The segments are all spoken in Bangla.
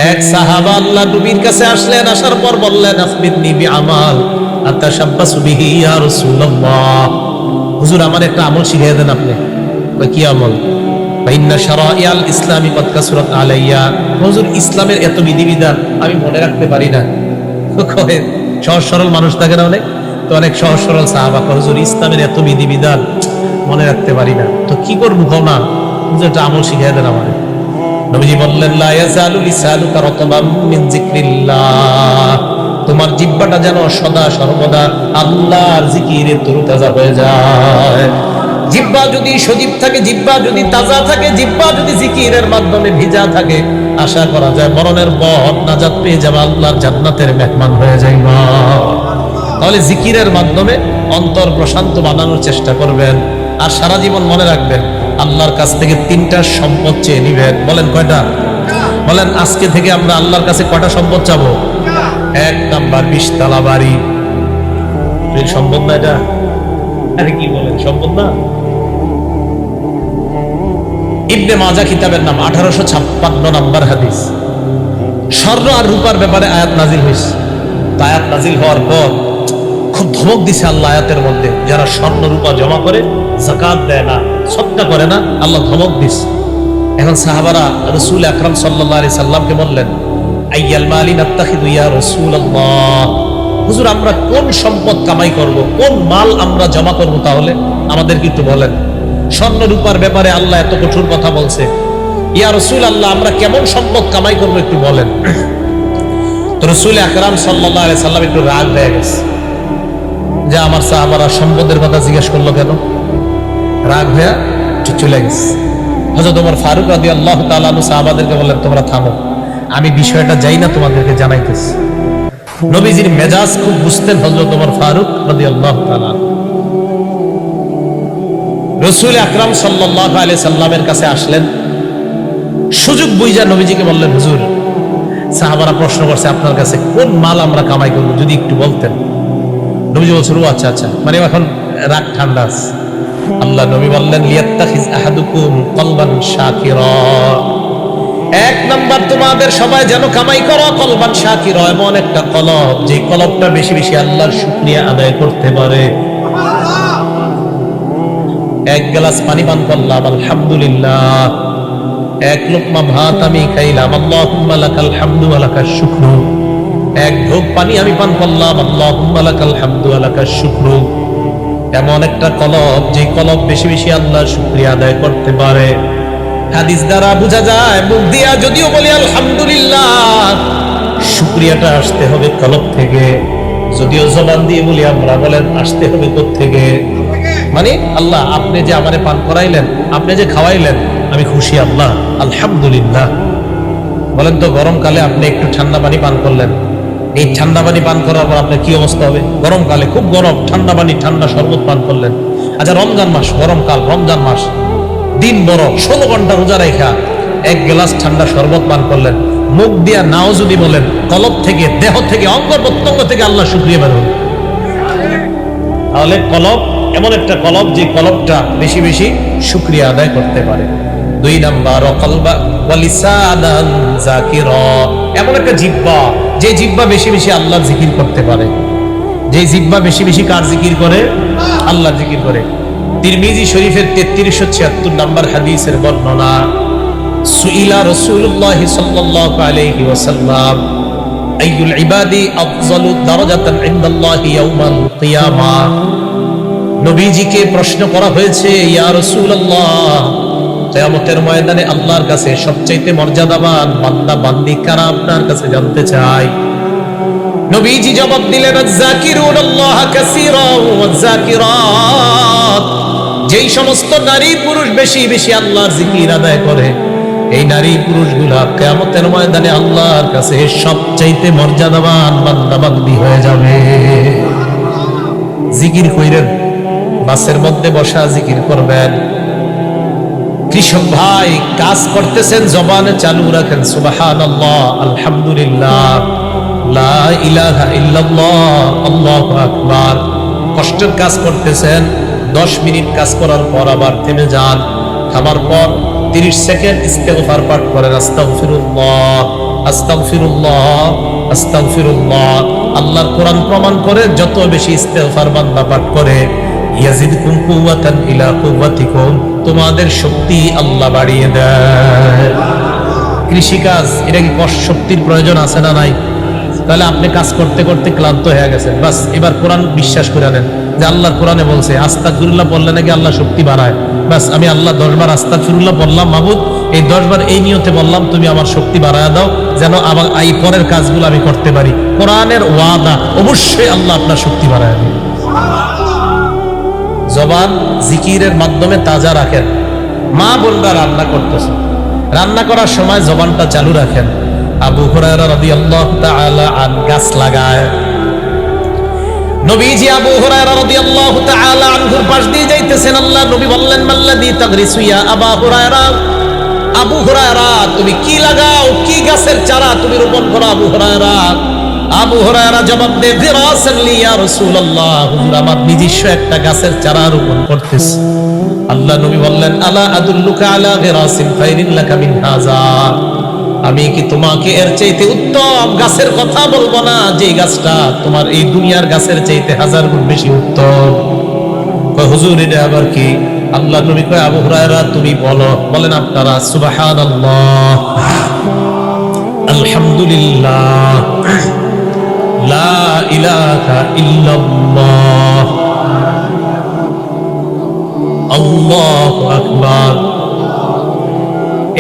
এক সাহাবা আল্লাহ নবীর কাছে আসলেন, আসার পর বললেন আখবিরনি বিআমাল আতাশাব্বাসু বিহি ইয়া রাসূলুল্লাহ। হুজুর আমার একটা আমল শিখিয়ে দেন আপনি। কই কি আমল? ইন্না শারাইআল ইসলামি কদ কাসরাত আলাইয়া। হুজুর ইসলামের এত বিধিবিধান আমি মনে রাখতে পারি না। কয় সহজ সরল মানুষ থাকে না অনেক, তো অনেক সহজ সরল সাহাবা কয় হুজুর ইসলামের এত বিধিবিধান মনে রাখতে পারি না, তো কি করবো কও না, হুজুর একটা আমল শিখিয়ে দেন আমারে। নবীজি বললেন লা ইয়াজালু লিসানুকা রাতবাম মিন যিকরিল্লাহ, তোমার জিহ্বাটা যেন সদা সর্বদা আল্লাহর জিকিরে তরুতাজা হয়ে যায়। জিহ্বা যদি সজীব থাকে, জিহ্বা যদি তাজা থাকে, জিহ্বা যদি জিকিরের মাধ্যমে ভিজা থাকে, আশা করা যায় মরণের পর নাজাত পেয়ে যাবে, আল্লাহর জান্নাতের মেহমান হয়ে যাইবা। তাহলে জিকিরের মাধ্যমে অন্তর প্রশান্ত বানানোর চেষ্টা করবেন, আর সারা জীবন মনে রাখবেন আল্লাহর কাছ থেকে 3টা সম্পদ চেয়ে নিবেন। বলেন কয়টা? বলেন আজকে থেকে আমরা আল্লাহর কাছে কয়টা সম্পদ চাবো? 1 নাম্বার 20 তলা বাড়ি। সম্পদ না এটা? আরে কি বলেন, সম্পদ না? ইবনে মাজাহ কিতাবের নাম, 1856 নম্বর হাদিস। স্বর্ণ আর রূপার ব্যাপারে আয়াত নাজিল হয়েছে। আয়াত নাজিল হওয়ার পর খুব ধমক দিছে আল্লাহ আয়াতের মধ্যে, যারা স্বর্ণ রূপা জমা করে যাকাত দেয় না, সদকা করে না, আল্লাহ ধমক দিছে। এখন সাহাবারা রাসূল আকরাম সাল্লাল্লাহু আলাইহি সাল্লামকে বললেন আইয়াল মালি নাত্তাখিযু ইয়া রাসূলুল্লাহ, হুজুর আমরা কোন সম্পদ কামাই করব, কোন মাল আমরা জমা করব, তাহলে আমাদেরকে একটু বলেন। স্বর্ণ রূপার ব্যাপারে আল্লাহ এত কঠোর কথা বলছে, ইয়া রাসূলুল্লাহ আমরা কেমন সম্পদ কামাই করব একটু বলেন। তো রাসূল আকরাম সাল্লাল্লাহু আলাইহি সাল্লাম একটু রাগ হয়ে গেছে যে আমার সাহাবারা সম্পদের কথা জিজ্ঞেস করলো কেন, রাগ হয়ে চলে গেছে। হযরত ওমর ফারুক রাদিয়াল্লাহু তাআলা আনহু সাহাবাদেরকে বললেন তোমরা থামো, আমি বিষয়টা যাই না তোমাদেরকে জানাইতেছি। নবীজির মেজাজ খুব বুঝতেন হযরত ওমর ফারুক রাদিয়াল্লাহু তাআলা। রাসূল আকরাম সাল্লাল্লাহু আলাইহি সাল্লামের কাছে আসলেন, সুযোগ বুঝা নবীজিকে বললেন হুজুর সাহাবারা প্রশ্ন করছে আপনার কাছে কোন মাল আমরা কামাই করব, যদি একটু বলতেন। নবীজি বলছেন ও আচ্ছা আচ্ছা, মানে এখন রাগ ঠান্ডা আছে। আল্লাহ নবী বললেন লিয়াত্তাখিজ আহাদুকুম কলবান শাকিরা, 1 নাম্বার তোমাদের সবাই যেন কামাই করো কলবান শাকিরা, এমন একটা কলব যে কলবটা বেশি বেশি আল্লাহর শুকরিয়া আদায় করতে পারে। 1 গ্লাস পানি পান করলাম আলহামদুলিল্লাহ, 1 লোকমা ভাত আমি খাইলাম আল্লাহুম্মা লাকাল হামদু ওয়া লাকাশ শুকরু, 1 ঢোক পানি আমি পান করলাম আল্লাহুম্মা লাকাল হামদু ওয়া লাকাশ শুকরু। এমন একটা কলব যে কলব বেশি বেশি আল্লাহর শুকরিয়া আদায় করতে পারে। হাদিস দ্বারা বোঝা যায় মুখ দিয়া যদিও বলি আলহামদুলিল্লাহ, শুকরিয়াটা আসতে হবে কলব থেকে। যদিও জবান দিয়ে বলি আমরা, বলেন আসতে হবে কোথা থেকে? মানে আল্লাহ আপনি যে আমারে পান করাইলেন, আপনি যে খাওয়াইলেন, আমি খুশি আল্লাহ আলহামদুলিল্লাহ। বলেন তো গরমকালে আপনি একটু ঠান্ডা পানি পান করলেন, এই ঠান্ডা পানি পান করার পর আপনার কি অবস্থা হবে? গরমকালে খুব গরম, ঠান্ডা পানি ঠান্ডা শরবত পান করলেন। আচ্ছা রমজান মাস, গরমকাল, রমজান মাস, দিন বড়, 16 ঘন্টা রোজা রেখা 1 গ্লাস ঠান্ডা শরবত পান করলেন, মুখ দিয়া নাও যদি বলেন, কলব থেকে, দেহ থেকে, অঙ্গ প্রত্যঙ্গ থেকে আল্লাহ শুকরিয়া বের হবে। তাহলে কলব এমন একটা কলব যে কলবটা বেশি বেশি শুকরিয়া আদায় করতে পারে। 2 নাম্বার কলবা ওয়া লিসানান যাকিরা, এমন একটা জিহ্বা যে জিহ্বা বেশি বেশি আল্লাহর জিকির করতে পারে। যে জিহ্বা বেশি বেশি কার জিকির করে? আল্লাহর জিকির করে। তিরমিজি শরীফের 3376 নম্বর হাদিসের বর্ণনা, সুইলা রাসূলুল্লাহ সাল্লাল্লাহু আলাইহি ওয়াসাল্লাম আইয়ুল ইবাদি আফযালু দারাজাতান ইনদাল্লাহি ইয়াউমাল কিয়ামাহ, নবীজিকে প্রশ্ন করা হয়েছে ইয়া রাসূলুল্লাহ কিয়ামতের ময়দানে আল্লাহর কাছে সবচেয়ে মর্যাদাবান বান্দা বান্দি কারা আপনার কাছে জানতে চাই। নবীজি জবাব দিলেন আয-যাকিরুনাল্লাহ কাসীরা ওয়াজ-যাকিরাত, যেই সমস্ত নারী পুরুষ বেশি বেশি আল্লাহর জিকির আদায় করে, এই নারী পুরুষগুলা কিয়ামতের ময়দানে আল্লাহর কাছে সবচেয়ে মর্যাদাবান বান্দা বান্দি হয়ে যাবে। জিকির কইরেন, বাসের মধ্যে বসা জিকির করবেন। কৃষক ভাই কাজ করতেছেন, জবানে চালু রাখেন সুবহানাল্লাহ আলহামদুলিল্লাহ লা ইলাহা ইল্লাল্লাহ আল্লাহু আকবার। কষ্টের কাজ করতেছেন, 10 মিনিট কাজ করার পর আবার থেমে যান, থামার পর 30 সেকেন্ড ইস্তেগফার পাঠ করেন আস্তাগফিরুল্লাহ আস্তাগফিরুল্লাহ, আস্তাগফিরুল্লাহ। আল্লাহর কোরআন প্রমাণ করে যত বেশি ইস্তেগফার বান্দা পাঠ করে, ইয়াজিদকুম কুওয়াতান ইলা কুওয়াতিকুম, তোমাদের শক্তি আল্লাহ বাড়িয়ে দেয়। কৃষিকাজ, এটা কি কষ্ট শক্তির প্রয়োজন আছে না নাই? তাহলে আপনি কাজ করতে করতে ক্লান্ত হয়ে গেছেন, বাস এবার কোরআন বিশ্বাস করে নেন যে আল্লাহর কোরআনে বলছে আস্তাগফিরুল্লাহ বললে নাকি আল্লাহ শক্তি বাড়ায়। বাস আমি আল্লাহ 10 বার আস্তাগফিরুল্লাহ বললাম, মাবুদ এই 10 বার এই নিয়তে বললাম তুমি আমার শক্তি বাড়ায় দাও, যেন আবার এই পরের কাজগুলো আমি করতে পারি। কোরআনের ওয়াদা, অবশ্যই আল্লাহ আপনার শক্তি বাড়ায় দেবে। জবান জিকিরের মাধ্যমে তাজা রাখেন। মা বোনরা রান্না করতেছে, রান্না করার সময় জবানটা চালু রাখেন। আবু হুরায়রা রাদিয়াল্লাহু তাআলা আনহু গাছ লাগায়। নবীজি আবু হুরায়রা রাদিয়াল্লাহু তাআলা আনহুর পাশ দিয়ে যাইতেছেন, আল্লাহ নবী বললেন, মাল্লাযী তাগরিসু ইয়া আবু হুরায়রা, আবু হুরায়রা তুমি কি লাগাও, কি গাছের চারা তুমি রোপণ করো আবু হুরায়রা? আবু হুরায়রা জবাব দেয়, ফিরাসান লি ইয়া রাসূলুল্লাহ, হুজুর আমার নিজস্ব একটা গাছের চারা রোপণ করতেছি। আল্লাহ নবী বললেন, আলা আদুল্লুকা আলা গিরাসিন খায়রিন লাকা মিন হাযা, আমি কি তোমাকে এর চাইতে উত্তম গাছের কথা বলবো না, যে গাছটা তোমার এই দুনিয়ার গাছের চাইতে 1000 গুণ বেশি উত্তম? কয় হুজুর এটা আবার কি? আল্লাহ নবী কয়, আবু হুরায়রা তুমি বলো। বলেন আপনারা সুবহানাল্লাহ, আলহামদুলিল্লাহ, লা ইলাহা ইল্লাল্লাহ, আল্লাহু আকবার।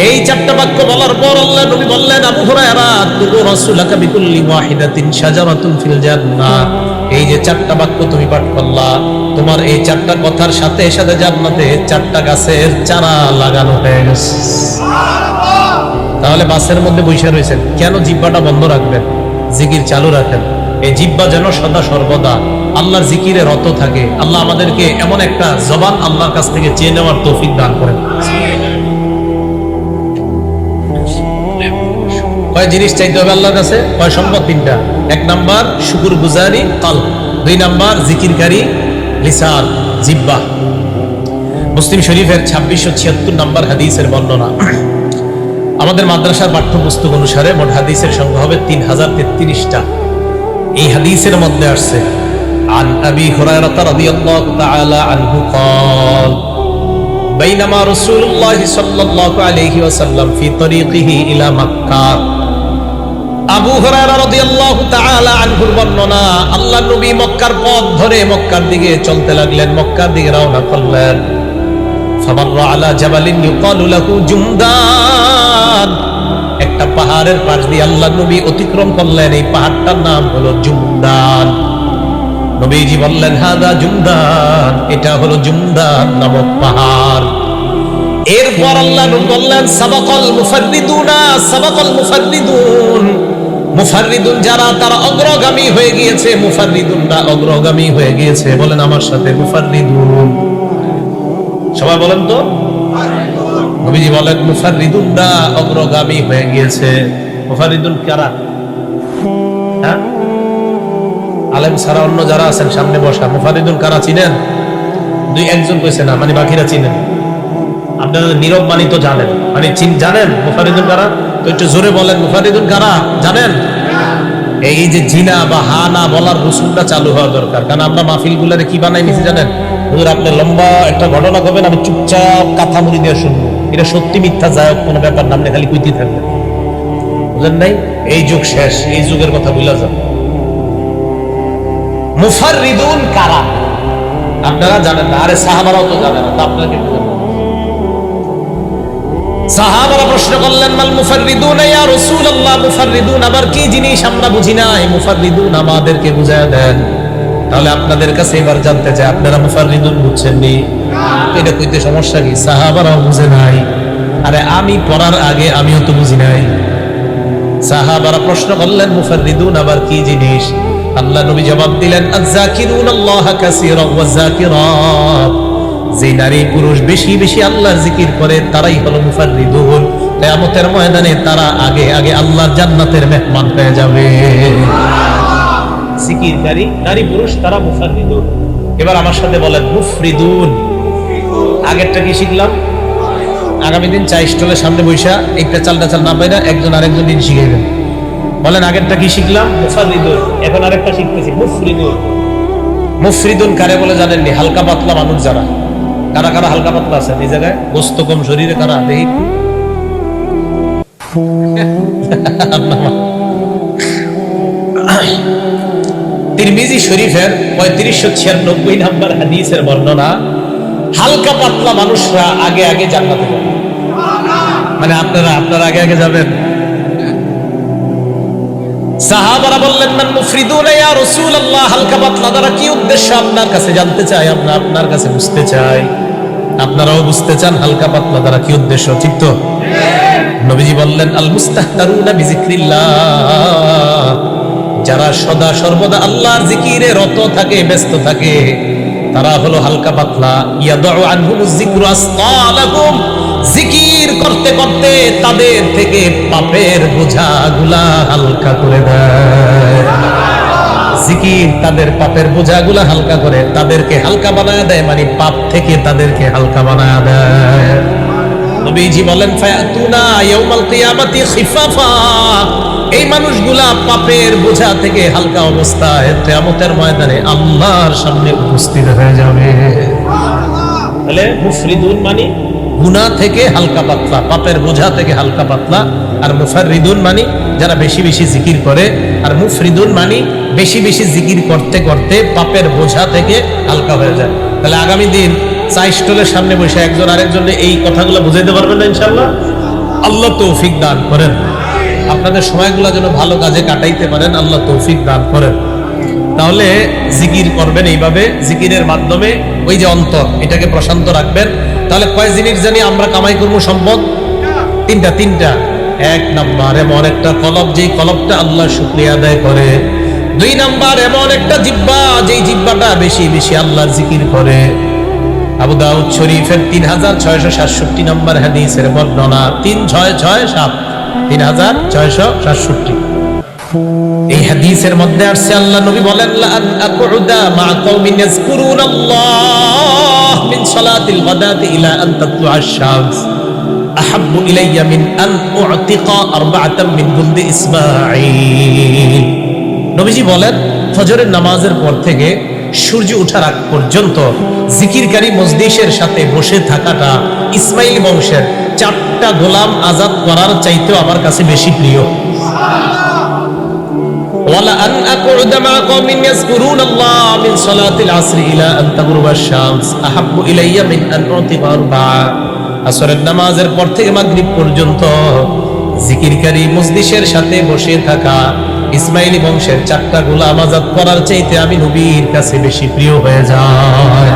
এই চারটা বাক্য বলার পর আল্লাহ নবী বললেন, আবু হুরায়রা তুকু রাসূলুকা বিকুল্লি ওয়াহিদাতিন শাজারাতুন ফিল জান্নাহ, এই যে চারটা বাক্য তুমি পাঠ করলা, তোমার এই চারটা কথার সাথে সাথে জান্নাতে 4টা গাছের চারা লাগানো হয়ে গেছে। তাহলে বাসের মধ্যে বসে রয়েছেন কেন? জিহ্বাটা বন্ধ রাখবেন, জিকির চালু রাখেন। এই জিহ্বা যেন সদা সর্বদা আল্লাহর জিকিরে রত থাকে। আল্লাহ আমাদেরকে এমন একটা জবান আল্লাহর কাছ থেকে চেয়ে নেওয়ার তৌফিক দান করেন। কয় জিনিস চাইতে হবে আল্লাহর কাছে? কয় সম্পদ? 3টা। 1 নাম্বার শুকর গুজারি কলব, 2 নাম্বার জিকিরকারী লিসান, জিহ্বা। মুসলিম শরীফের 2676 নাম্বার হাদিসের বর্ণনা। আমাদের মাদ্রাসার পাঠ্যপুস্তক অনুসারে মোট হাদিসের সংখ্যা হবে 3033টা। এই হাদিসের মধ্যে আসছে, আন আবি হুরায়রা রাদিয়াল্লাহু তাআলা আনহু قال بينما رسول الله صلى الله عليه وسلم في طريقه الى مكة। আবু হুরায়রা রাদিয়াল্লাহু তাআলা আনহুর বর্ণনা, আল্লাহর নবী মক্কার পথ ধরে মক্কার দিকে চলতে লাগলেন, মক্কার দিকে রওনা করলেন। ফামাররা আলা জাবালিন ইউকালু লাহু জুমদান, একটা পাহাড়ের পাশ দিয়ে আল্লাহর নবী অতিক্রম করলেন, এই পাহাড়টার নাম হলো জুমদান। নবীজি বললেন, হাদা জুমদান, এটা হলো জুমদান নামক পাহাড়। এরপর আল্লাহ নবী বললেন, সাবাকাল মুফাররিদুনা, সাবাকাল মুফাররিদুন, মুফাররিদুন যারা তারা অগ্রগামী হয়ে গিয়েছে, মুফাররিদুনরা অগ্রগামী হয়ে গিয়েছে। বলেন আমার সাথে মুফাররিদুন, সবাই বলেন তো। নবীজি বলেন মুফাররিদুনরা অগ্রগামী হয়ে গিয়েছে। মুফাররিদুন কারা? হ্যাঁ, আলেম ছাড়া অন্য যারা আছেন সামনে বসা, মুফাররিদুন কারা চিনেন? 2-1 কইছে না, মানে বাকিরা চিনেন। আপনারা নীরব মানি তো জানেন, মানে জানেন মুফাররিদুন কারা? তো একটু জোরে বলেন মুফাররিদুন কারা জানেন? এই যে জিনা বা হা না বলার রসুলটা চালু হওয়া দরকার। কারণ আমরা মাহফিলগুলোরে কি বানাই নিছি জানেন? হুজুর আপনি লম্বা একটা ঘটনা করবেন, আমি চুপচাপ কাঁথা মুড়ি দিয়ে শুনবো, এটা সত্যি মিথ্যা যাই হোক কোনো ব্যাপার না, আপনি খালি কইতেই থাকবেন। বুঝলেন নাই? এই যুগ শেষ, এই যুগের কথা ভুলে যান। মুফাররিদুন কারা আপনারা জানেন না, আরে সাহাবারাও তো জানেন না, তা আপনারা কি বুঝেন? সাহাবারা প্রশ্ন করলেন, মাল মুফাররিদুন ইয়া রাসূলুল্লাহ, মুফাররিদুন আবার কি জিনিস আমরা বুঝি নাই, মুফাররিদুন আমাদেরকে বুঝায় দেন। তাহলে আপনাদের কাছে এবার জানতে চাই, আপনারা মুফাররিদুন বুঝছেননি? এটা কইতে সমস্যা কি? সাহাবারাও বুঝে নাই, আরে আমি পড়ার আগে আমিও তো বুঝি নাই। সাহাবারা প্রশ্ন করলেন, মুফাররিদুন আবার কি জিনিস? আল্লাহ নবী জবাব দিলেন, আয-যাকিরুনাল্লাহা কাসীরান ওয়াজ-যাকিরাত, যে নারী পুরুষ বেশি বেশি আল্লাহর জিকির করে তারাই হলো মুফাররিদুন। কিয়ামতের ময়দানে তারা আগে আগে আল্লাহর জান্নাতের মেহমান হয়ে যাবে। জিকিরকারী নারী পুরুষ তারা মুফাররিদুন। এবার আমার সাথে বলেন মুফরিদুন। আগেরটা কি শিখলাম? আগামী দিন চা স্টলের সামনে বৈশা একটা চালটা চাল না পাইরা একজন আরেকজন দিন শিখাইবেন। বলেন আগেরটা কি শিখলাম? মুফাররিদুন। এখন আরেকটা শিখতেছি মুফরিদুন। মুফরিদুন কারে বলে জানেননি? হালকা পাতলা মানুষ যারা। কারা কারা হালকা পাতলা আছেন এই জায়গায়? গোস্ত কম শরীরে কারা দেখি? তিরমিজি শরীফের 3596 নম্বর হাদিসের বর্ণনা, হালকা পাতলা মানুষরা আগে আগে জান্নাতে যাবে। মানে আপনারা আগে আগে যাবেন। সাহাবারা বললেন মান মুফরিদুনা ইয়া রাসূলুল্লাহ, হালকা পাতলা দ্বারা কি উদ্দেশ্য আপনার কাছে জানতে চাই, আমরা আপনার কাছে বুঝতে চাই। আপনারাও বুঝতে চান হালকা পাতলা দ্বারা কি উদ্দেশ্য, ঠিক তো? নবীজি বললেন আল মুস্তাহতারুনা বিজিক্রিল্লাহ, যারা সদা সর্বদা আল্লাহর জিকিরে রত থাকে, ব্যস্ত থাকে, তারা হলো হালকা পাতলা। ইয়াদউ আনহুমুজ যিকরু আসকালাহুম, জিকির করতে করতে তাদের থেকে পাপের বোঝাগুলা হালকা করে দেয়। জিকির তাদের পাপের বোঝাগুলা হালকা করে, তাদেরকে হালকা বানায় দেয়, মানে পাপ থেকে তাদেরকে হালকা বানায় দেয়। নবীজি বলেন ফায়াতুনা ইয়াউমাল কিয়ামাতি খিফাফা, এই মানুষগুলা পাপের বোঝা থেকে হালকা অবস্থায় কিয়ামতের ময়দানে আল্লাহর সামনে উপস্থিত হয়ে যাবে। তাহলে মুফরিদুন মানে গুনাহ থেকে হালকা পাতলা, পাপের বোঝা থেকে হালকা পাতলা। আর মুফাররিদুন মানে যারা বেশি বেশি জিকির করে। আর মুফরিদুন মানে বেশি বেশি জিকির করতে করতে পাপের বোঝা থেকে হালকা হয়ে যায়। তাহলে আগামী দিন চা স্টলের সামনে বসে একজন আরেকজনের এই কথাগুলো বুঝাইতে পারবেন না ইনশাআল্লাহ। আল্লাহ তৌফিক দান করেন, আপনাদের সময়গুলো যেন ভালো কাজে কাটাইতে পারেন, আল্লাহ তৌফিক দান করেন। তাহলে জিকির করবেন এইভাবে, জিকিরের মাধ্যমে ওই যে অন্তর, এটাকে প্রশান্ত রাখবেন। তাহলে কয় জিনিস জানি আমরা কামাই করবো সম্পদ? তিনটা। এক নাম্বার এমন একটা কলব, যেই কলবটা আল্লাহ শুকরিয়া আদায় করে। দুই নাম্বার এমন একটা জিহ্বা, যেই জিহ্বাটা বেশি বেশি আল্লাহর জিকির করে। আবু দাউদ শরীফের 3667 নম্বর হাদিসের বর্ণনা, 3667, 3667। এই হাদিসের মধ্যে আসছে আল্লাহ নবী বলেন লা আন আকুদা মা কওমিন ইয়াযকুরুনাল্লাহ মিন সালাতিল গাদাতি ইলা আন তাতলুআ আশ-শামস আহাব্বু ইলাইয়া মিন আন উ'তিকা আরবাআতাম মিন বুলদি ইসমাঈল। নবীজি বলেন ফজরের নামাজের পর থেকে সূর্য ওঠার আগ পর্যন্ত জিকিরকারী মজলিসের সাথে বসে থাকাটা ইসমাইল বংশের 4টা গোলাম আজাদ করার চাইতেও আমার কাছে বেশি প্রিয়। ওয়ালা আন আকুদা মা কওমিন ইয়াযকুরুনাল্লাহ মিন সালাতিল আসরি ইলা আন তাগরুবা আশ-শামস আহাব্বু ইলাইয়া মিন আন উ'তিকা আরবা'a। আসরের নামাজের পর থেকে মাগরিব পর্যন্ত জিকিরকারী মজলিসের সাথে বসে থাকা ইসমাইলি বংশের 4টা গোলাম আজাদ করার চাইতে আমি নবীর কাছে বেশি প্রিয় হয়ে যায়।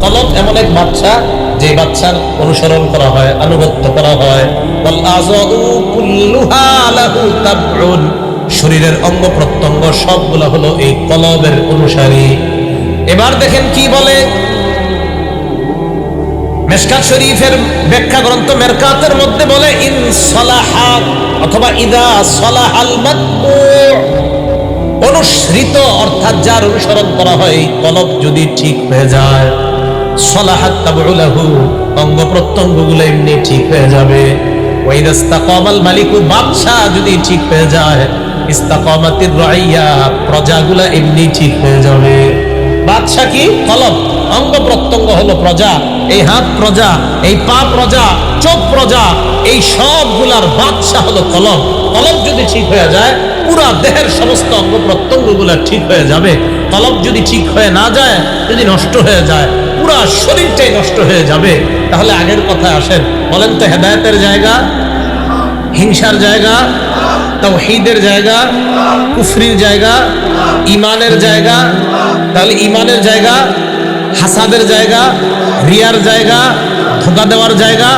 কলব এমন এক বাচ্চা, যে বাচ্চার অনুসরণ করা হয়, আনুগত্য করা হয়। ওয়াল আযাউ কুল্লুহা লাহু তাবউন, শরীরের অঙ্গ প্রত্যঙ্গ সবগুলো হলো এই কলবের অনুসারী। এবার দেখেন কি বলে মিশকাত শরীফের ব্যাখ্যা গ্রন্থ মেরকাতের মধ্যে বলে ইন সালাহা অথবা ইদা সালাহাল মাতবু', অনুসৃত অর্থাৎ যার অনুসরণ করা হয় এই কলব যদি ঠিক হয়ে যায়, সালাহাত তাবউলাহু, অঙ্গ প্রত্যঙ্গগুলো এমনি ঠিক হয়ে যাবে। ওয়া ইদা ইসতাকামাল মালিকু, বাদশা যদি ঠিক হয়ে যায়, ইসতাকামাতির রাইয়া, প্রজাগুলো এমনি ঠিক হয়ে যাবে। বাদশা কি? কলব। অঙ্গ প্রত্যঙ্গ হলো প্রজা, এই হাত প্রজা, এই পা প্রজা, চোখ প্রজা, এই সবগুলার বাদশা হলো কলব। কলব যদি ঠিক হয়ে যায়, পুরা দেহের সমস্ত অঙ্গ প্রত্যঙ্গ গুলা ঠিক হয়ে যাবে। কলব যদি ঠিক হয়ে না যায়, যদি নষ্ট হয়ে যায়, পুরা শরীরটাই নষ্ট হয়ে যাবে। তাহলে আগের কথায় আসেন, বলেন তো হেদায়েতের জায়গা, হিংসার জায়গা, তাওহীদের জায়গা, কুফরির জায়গা, ঈমানের জায়গা। তাহলে ঈমানের জায়গা, হাসাদের জায়গা, রিয়ার জায়গা, ধোঁকা দেওয়ার জায়গা,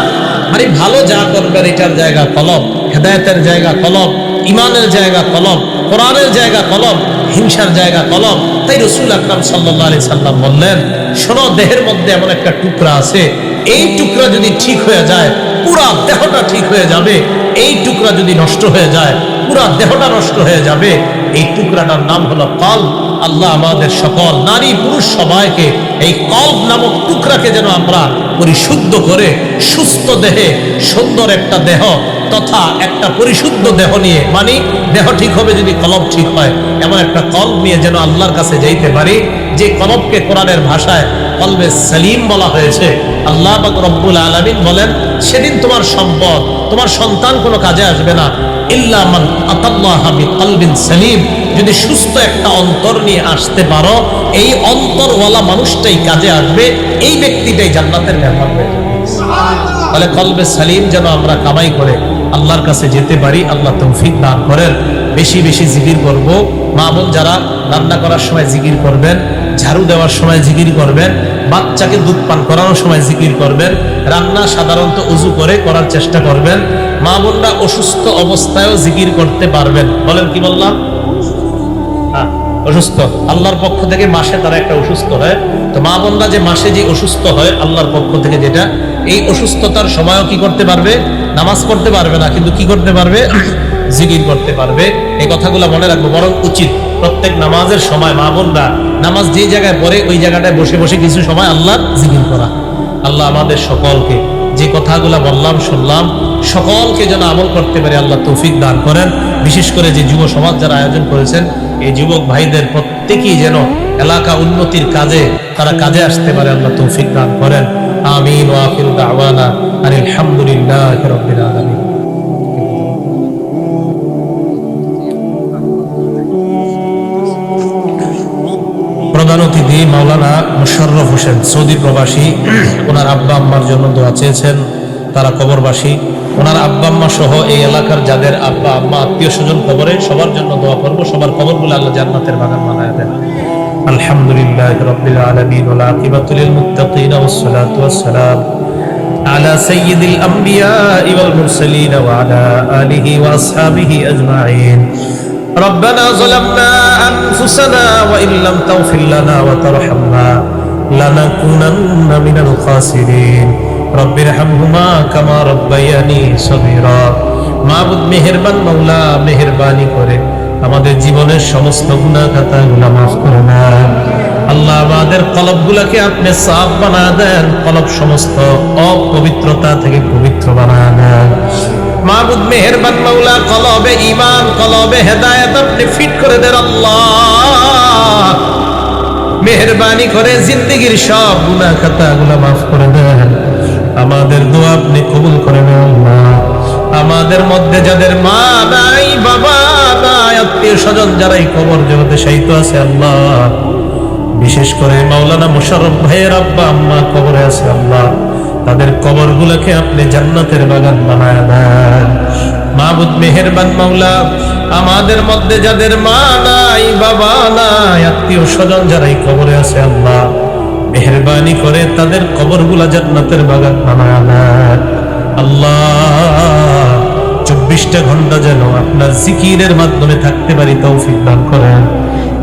মানে ভালো যা করবেন এটার জায়গা কলব, হেদায়েতের জায়গা কলব, ঈমানের জায়গা কলব, কোরআনের জায়গা কলব, হিংসার জায়গা কলব। তাই রাসূল আকরাম সাল্লাল্লাহু আলাইহি সাল্লাম বললেন, শোনো, দেহের মধ্যে এমন একটা টুকরা আছে, এই টুকরা যদি ঠিক হয়ে যায়, পুরা দেহটা ঠিক হয়ে যাবে। এই টুকরা যদি নষ্ট হয়ে যায়, পুরা দেহটা নষ্ট হয়ে যাবে। এই টুকরাটার নাম হলো কলব। আল্লাহ আমাদের সকল নারী পুরুষ সবাইকে এই কলব নামক টুকরাকে যেন আমরা পরিশুদ্ধ করে সুস্থ দেহে সুন্দর একটা দেহ তথা একটা পরিশুদ্ধ দেহ নিয়ে, মানে দেহ ঠিক হবে যদি কলব ঠিক হয়, এমন একটা কলব নিয়ে যেন আল্লাহর কাছে যাইতে পারি, যে কলবকে কোরআনের ভাষায় কলবে সালিম বলা হয়েছে। আল্লাহ পাক রব্বুল আলামিন বলেন, সেদিন তোমার সম্পদ, তোমার সন্তান কোনো কাজে আসবে না, ইল্লা মান আতাল্লাহা বিকলবিন সালিম, যদি সুস্থ একটা অন্তর নিয়ে আসতে পারো, এই অন্তরওয়ালা মানুষটাই কাজে আসবে, এই ব্যক্তিটাই জান্নাতের মেহমান হয়ে যাবে। তাহলে কলবে সালিম যেন আমরা কামাই করে আল্লাহর কাছে যেতে পারি, আল্লাহ তৌফিক দান করেন। বেশি বেশি জিকির করব। মা বোন যারা রান্না করার সময় জিকির করবেন, ঝাড়ু দেওয়ার সময় জিকির করবেন, বাচ্চাকে দুধ পান করানোর সময় জিকির করবেন, রান্না সাধারণত উজু করে করার চেষ্টা করবেন। মা বোনরা অসুস্থ অবস্থায়ও জিকির করতে পারবেন। বলেন কি বললাম? অসুস্থ আল্লাহর পক্ষ থেকে মাসে তারা একটা অসুস্থ হয়, তো মা বোনরা যে মাসে যে অসুস্থ হয় আল্লাহর পক্ষ থেকে যেটা, এই অসুস্থতার সময়ও কি করতে পারবে? নামাজ পড়তে পারবে না, কিন্তু কি করতে পারবে? জিকির করতে পারবে। এই কথাগুলো মনে রাখবো। বরং উচিত প্রত্যেক নামাজের সময় মা বোনরা নামাজ যে জায়গায় পড়ে ওই জায়গাটায় বসে বসে কিছু সময় আল্লাহর জিকির করা। আল্লাহ আমাদের সকলকে যে কথাগুলো বললাম শুনলাম সকলকে যেন আমল করতে পারে আল্লাহ তৌফিক দান করেন। বিশেষ করে যে যুব সমাজ যারা আয়োজন করেছেন, এই যুবক ভাইদের প্রত্যেকেই যেন এলাকা উন্নতির কাজে তারা কাজে আসতে পারে, আল্লাহ তৌফিক দান করেন। আমিন ওয়া আখিরু দাওয়ানা আনিল হামদুলিল্লাহি রাব্বিল আলামিন। প্রধান অতিথি মাওলানা মুশাররফ হোসেন, সৌদি প্রবাসী, ওনার আব্বা আম্মার জন্য দোয়া চেয়েছেন, তারা কবরবাসী। ওনার আব্বা আম্মা সহ এই এলাকার যাদের আব্বা আম্মা আত্মীয় স্বজন কবরে, সবার জন্য দোয়া করবো, সবার কবরগুলো আল্লাহ জান্নাতের বাগান বানায় দেন। আলহামদুলিল্লাহি রাব্বিল আলামিন ওয়াল আকিবাতু লিল মুত্তাকিন ওয়াসসালাতু ওয়াসসালাম আলা সাইয়্যিদিল আমবিয়া ওয়াল মুরসালিন ওয়া আলা আলিহি ওয়া আসহাবিহি আজমাইন। ربنا ظلمنا أنفسنا وإن لم تغفر لنا وترحمنا لنكونن من الخاسرين رب ارحمهما كما ربياني صغيرا। মাবুদ মেহেরবান মাওলা, মেহেরবানি করে আমাদের জীবনের সমস্ত গুনাহ খাতাগুলো মাফ করে দেন। আল্লাহ আমাদের কলবগুলোকে আপনি সাফ বানায় দেন, কলব সমস্ত অপবিত্রতা থেকে পবিত্র বানায় দেন। মাবুদ মেহেরবান মাওলা, কলবে ঈমান, কলবে হেদায়েত আপনি ফিট করে দেন। আল্লাহ মেহেরবানি করে জিন্দেগীর সব গুনাহ খাতাগুলো মাফ করে দেন। আমাদের দোয়া আপনি কবুল করে নেন আল্লাহ। আমাদের মধ্যে যাদের মা নাই, বাবা নাই, আত্মীয় স্বজন যারা এই কবর জগতে শায়িত আছে আল্লাহ, বিশেষ করে মাওলানা মুশাররফ ভাইয়ের আব্বা আম্মা কবরে আছে আল্লাহ, তাদের কবরগুলোকে আপনি জান্নাতের বাগান বানায় দেন। মাবুদ মেহেরবান মাওলা, আমাদের মধ্যে যাদের মা নাই, বাবা নাই, আত্মীয় স্বজন যারা এই কবরে আছে আল্লাহ, মেহেরবানি করে তাদের কবরগুলা জান্নাতের বাগান বানায় দেন। আল্লাহ 24টা ঘন্টা যেন আপনার জিকিরের মাধ্যমে থাকতে পারি তৌফিক দান করেন।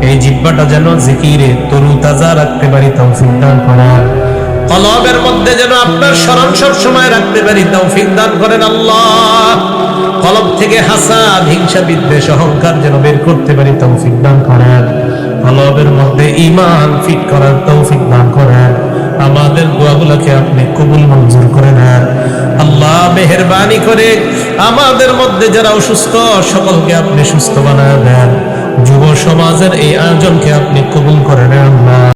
এই জিহ্বাটা যেন জিকিরে তরুতাজা রাখতে পারি তৌফিক দান করেন। কলবের মধ্যে যেন আপনার স্মরণ সব সময় রাখতে পারি তৌফিক দান করেন আল্লাহ। কলব থেকে হাসাদ, হিংসা, বিদ্বেষ, অহংকার যেন বের করতে পারি তৌফিক দান করেন। কলবের মধ্যে ঈমান ফিট করার তৌফিক দান করেন। আমাদের দোয়াগুলোকে আপনি কবুল মঞ্জুর করে নেন আল্লাহ। মেহেরবানি করে আমাদের মধ্যে যারা অসুস্থ সকলকে আপনি সুস্থ বানায় দেন। যুব সমাজের এই আয়োজনকে আপনি কবুল করে নেন আল্লাহ।